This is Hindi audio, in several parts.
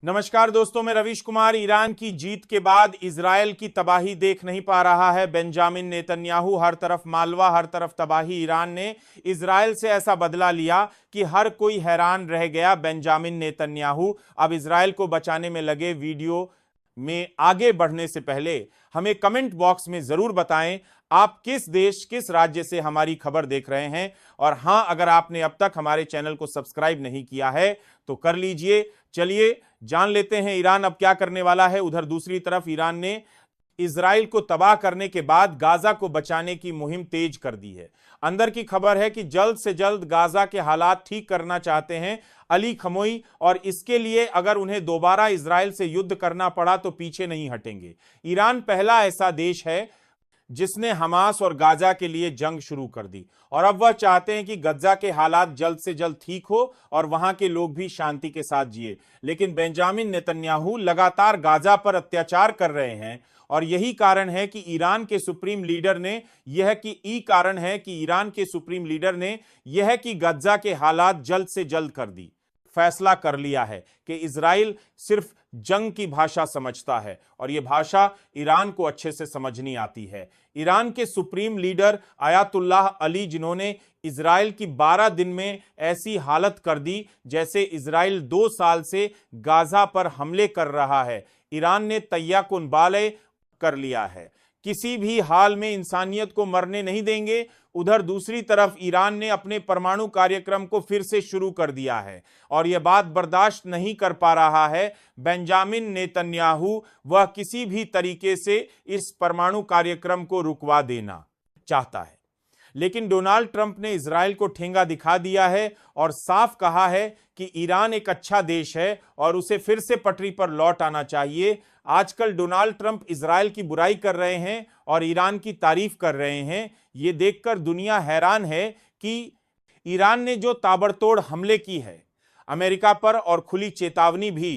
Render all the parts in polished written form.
नमस्कार दोस्तों, मैं रवीश कुमार। ईरान की जीत के बाद इजरायल की तबाही देख नहीं पा रहा है बेंजामिन नेतन्याहू। हर तरफ मालवा, हर तरफ तबाही। ईरान ने इजरायल से ऐसा बदला लिया कि हर कोई हैरान रह गया। बेंजामिन नेतन्याहू अब इजरायल को बचाने में लगे। वीडियो में आगे बढ़ने से पहले हमें कमेंट बॉक्स में जरूर बताएं आप किस देश, किस राज्य से हमारी खबर देख रहे हैं। और हां, अगर आपने अब तक हमारे चैनल को सब्सक्राइब नहीं किया है तो कर लीजिए। चलिए जान लेते हैं ईरान अब क्या करने वाला है। उधर दूसरी तरफ ईरान ने इजराइल को तबाह करने के बाद गाजा को बचाने की मुहिम तेज कर दी है। अंदर की खबर है कि जल्द से जल्द गाजा के हालात ठीक करना चाहते हैं अली खमोई, और इसके लिए अगर उन्हें दोबारा इजराइल से युद्ध करना पड़ा तो पीछे नहीं हटेंगे। ईरान पहला ऐसा देश है जिसने हमास और गाजा के लिए जंग शुरू कर दी, और अब वह चाहते हैं कि गजा के हालात जल्द से जल्द ठीक हो और वहां के लोग भी शांति के साथ जिए। लेकिन बेंजामिन नेतन्याहू लगातार गाजा पर अत्याचार कर रहे हैं, और यही कारण है कि ईरान के सुप्रीम लीडर ने यह कि गजा के हालात जल्द से जल्द कर दी। फैसला कर लिया है कि इजराइल सिर्फ जंग की भाषा समझता है, और यह भाषा ईरान को अच्छे से समझ नहीं आती है। ईरान के सुप्रीम लीडर आयतुल्लाह अली, जिन्होंने इजराइल की 12 दिन में ऐसी हालत कर दी जैसे इजराइल 2 साल से गाजा पर हमले कर रहा है। ईरान ने तैयाकुन बाले कर लिया है, किसी भी हाल में इंसानियत को मरने नहीं देंगे। उधर दूसरी तरफ ईरान ने अपने परमाणु कार्यक्रम को फिर से शुरू कर दिया है, और यह बात बर्दाश्त नहीं कर पा रहा है बेंजामिन नेतन्याहू। वह किसी भी तरीके से इस परमाणु कार्यक्रम को रुकवा देना चाहता है। लेकिन डोनाल्ड ट्रंप ने इजराइल को ठेंगा दिखा दिया है और साफ कहा है कि ईरान एक अच्छा देश है और उसे फिर से पटरी पर लौट आना चाहिए। आजकल डोनाल्ड ट्रंप इजराइल की बुराई कर रहे हैं और ईरान की तारीफ कर रहे हैं। यह देखकर दुनिया हैरान है कि ईरान ने जो ताबड़तोड़ हमले की है अमेरिका पर और खुली चेतावनी भी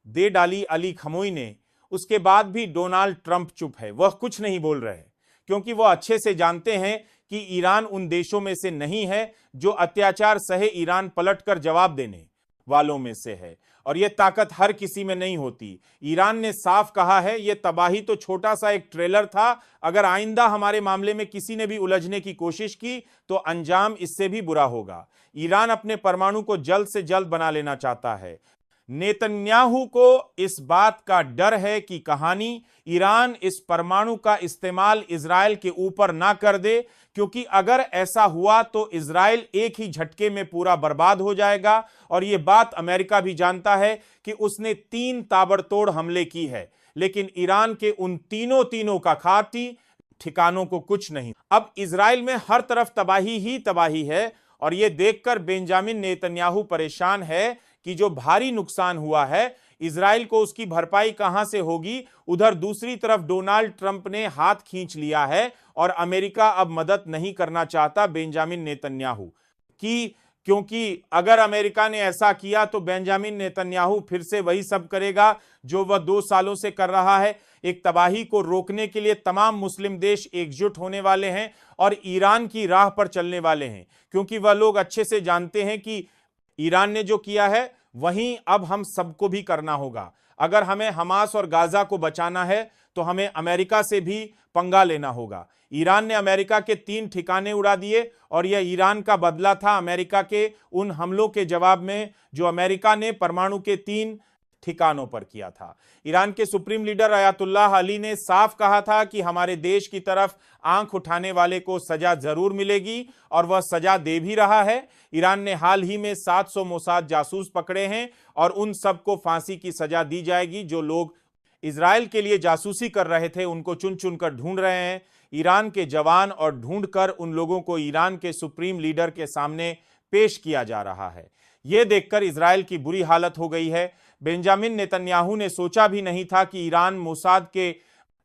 दे डाली अली खमोई ने, उसके बाद भी डोनाल्ड ट्रंप चुप है। वह कुछ नहीं बोल रहे, क्योंकि वह अच्छे से जानते हैं कि ईरान उन देशों में से नहीं है जो अत्याचार सहे ईरान पलटकर जवाब देने वालों में से है, और यह ताकत हर किसी में नहीं होती। ईरान ने साफ कहा है, यह तबाही तो छोटा सा एक ट्रेलर था। अगर आइंदा हमारे मामले में किसी ने भी उलझने की कोशिश की तो अंजाम इससे भी बुरा होगा। ईरान अपने परमाणु को जल्द से जल्द बना लेना चाहता है। नेतन्याहू को इस बात का डर है कि कहानी ईरान इस परमाणु का इस्तेमाल इजराइल के ऊपर ना कर दे, क्योंकि अगर ऐसा हुआ तो इजराइल एक ही झटके में पूरा बर्बाद हो जाएगा। और यह बात अमेरिका भी जानता है कि उसने 3 ताबड़तोड़ हमले की है, लेकिन ईरान के उन तीनों का खाती ठिकानों को कुछ नहीं। अब इजराइल में हर तरफ तबाही ही तबाही है, और यह देखकर बेंजामिन नेतन्याहू परेशान है कि जो भारी नुकसान हुआ है इजराइल को उसकी भरपाई कहां से होगी। उधर दूसरी तरफ डोनाल्ड ट्रंप ने हाथ खींच लिया है और अमेरिका अब मदद नहीं करना चाहता बेंजामिन नेतन्याहू की, क्योंकि अगर अमेरिका ने ऐसा किया तो बेंजामिन नेतन्याहू फिर से वही सब करेगा जो वह 2 सालों से कर रहा है। एक तबाही को रोकने के लिए तमाम मुस्लिम देश एकजुट होने वाले हैं और ईरान की राह पर चलने वाले हैं, क्योंकि वह लोग अच्छे से जानते हैं कि ईरान ने जो किया है वहीं अब हम सबको भी करना होगा। अगर हमें हमास और गाजा को बचाना है तो हमें अमेरिका से भी पंगा लेना होगा। ईरान ने अमेरिका के 3 ठिकाने उड़ा दिए, और यह ईरान का बदला था अमेरिका के उन हमलों के जवाब में जो अमेरिका ने परमाणु के 3 ठिकानों पर किया था। ईरान के सुप्रीम लीडर आयतुल्लाह अली ने साफ कहा था कि हमारे देश की तरफ आंख उठाने वाले को सजा जरूर मिलेगी, और वह सजा दे भी रहा है। ईरान ने हाल ही में 700 मोसाद जासूस पकड़े हैं, और उन सबको फांसी की सजा दी जाएगी। जो लोग इजराइल के लिए जासूसी कर रहे थे उनको चुन चुनकर ढूंढ रहे हैं ईरान के जवान, और ढूंढकर उन लोगों को ईरान के सुप्रीम लीडर के सामने पेश किया जा रहा है। यह देखकर इजराइल की बुरी हालत हो गई है। बेंजामिन नेतन्याहू ने सोचा भी नहीं था कि ईरान मोसाद के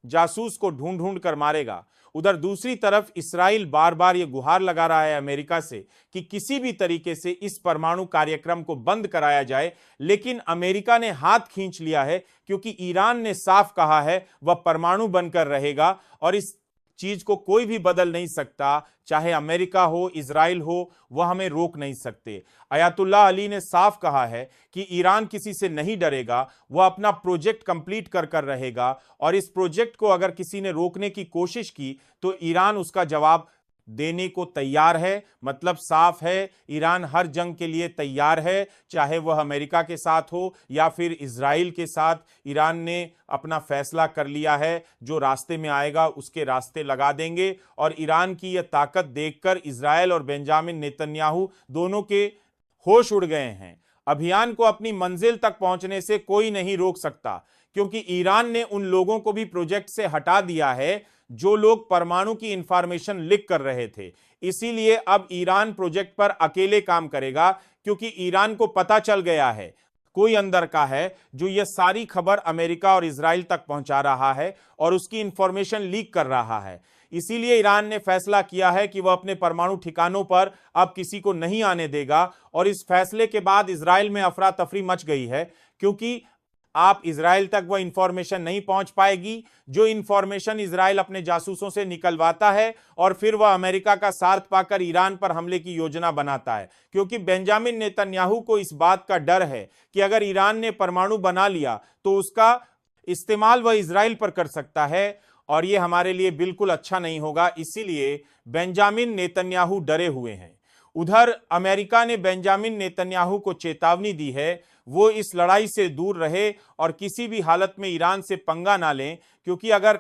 जासूस को ढूंढ ढूंढ कर मारेगा। उधर दूसरी तरफ इस्राइल बार बार यह गुहार लगा रहा है अमेरिका से कि किसी भी तरीके से इस परमाणु कार्यक्रम को बंद कराया जाए, लेकिन अमेरिका ने हाथ खींच लिया है, क्योंकि ईरान ने साफ कहा है वह परमाणु बनकर रहेगा, और इस चीज को कोई भी बदल नहीं सकता, चाहे अमेरिका हो, इजराइल हो, वह हमें रोक नहीं सकते। अयातुल्लाह अली ने साफ कहा है कि ईरान किसी से नहीं डरेगा, वह अपना प्रोजेक्ट कंप्लीट कर रहेगा, और इस प्रोजेक्ट को अगर किसी ने रोकने की कोशिश की तो ईरान उसका जवाब देने को तैयार है। मतलब साफ है, ईरान हर जंग के लिए तैयार है, चाहे वह अमेरिका के साथ हो या फिर इजराइल के साथ। ईरान ने अपना फैसला कर लिया है, जो रास्ते में आएगा उसके रास्ते लगा देंगे। और ईरान की यह ताकत देखकर इजराइल और बेंजामिन नेतन्याहू दोनों के होश उड़ गए हैं। अभियान को अपनी मंजिल तक पहुंचने से कोई नहीं रोक सकता, क्योंकि ईरान ने उन लोगों को भी प्रोजेक्ट से हटा दिया है जो लोग परमाणु की इंफॉर्मेशन लीक कर रहे थे। इसीलिए अब ईरान प्रोजेक्ट पर अकेले काम करेगा, क्योंकि ईरान को पता चल गया है कोई अंदर का है जो यह सारी खबर अमेरिका और इजराइल तक पहुंचा रहा है और उसकी इंफॉर्मेशन लीक कर रहा है। इसीलिए ईरान ने फैसला किया है कि वह अपने परमाणु ठिकानों पर अब किसी को नहीं आने देगा। और इस फैसले के बाद इजराइल में अफरा तफरी मच गई है, क्योंकि आप इजराइल तक वह इंफॉर्मेशन नहीं पहुंच पाएगी जो इंफॉर्मेशन इजराइल अपने जासूसों से निकलवाता है, और फिर वह अमेरिका का साथ पाकर ईरान पर हमले की योजना बनाता है। क्योंकि बेंजामिन नेतन्याहू को इस बात का डर है कि अगर ईरान ने परमाणु बना लिया तो उसका इस्तेमाल वह इजराइल पर कर सकता है, और यह हमारे लिए बिल्कुल अच्छा नहीं होगा। इसीलिए बेंजामिन नेतन्याहू डरे हुए हैं। उधर अमेरिका ने बेंजामिन नेतन्याहू को चेतावनी दी है वो इस लड़ाई से दूर रहे और किसी भी हालत में ईरान से पंगा ना लें, क्योंकि अगर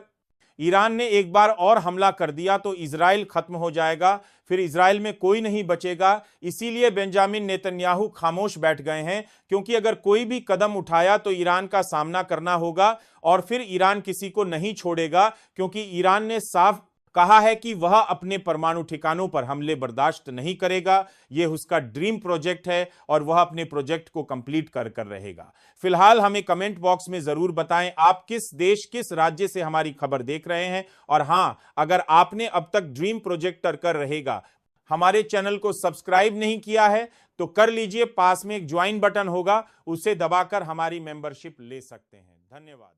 ईरान ने एक बार और हमला कर दिया तो इजराइल खत्म हो जाएगा, फिर इजराइल में कोई नहीं बचेगा। इसीलिए बेंजामिन नेतन्याहू खामोश बैठ गए हैं, क्योंकि अगर कोई भी कदम उठाया तो ईरान का सामना करना होगा और फिर ईरान किसी को नहीं छोड़ेगा, क्योंकि ईरान ने साफ कहा है कि वह अपने परमाणु ठिकानों पर हमले बर्दाश्त नहीं करेगा। यह उसका ड्रीम प्रोजेक्ट है और वह अपने प्रोजेक्ट को कंप्लीट कर रहेगा। फिलहाल हमें कमेंट बॉक्स में जरूर बताएं आप किस देश, किस राज्य से हमारी खबर देख रहे हैं। और हां, अगर आपने अब तक ड्रीम प्रोजेक्ट कर रहेगा हमारे चैनल को सब्सक्राइब नहीं किया है तो कर लीजिए। पास में एक ज्वाइन बटन होगा, उसे दबाकर हमारी मेंबरशिप ले सकते हैं। धन्यवाद।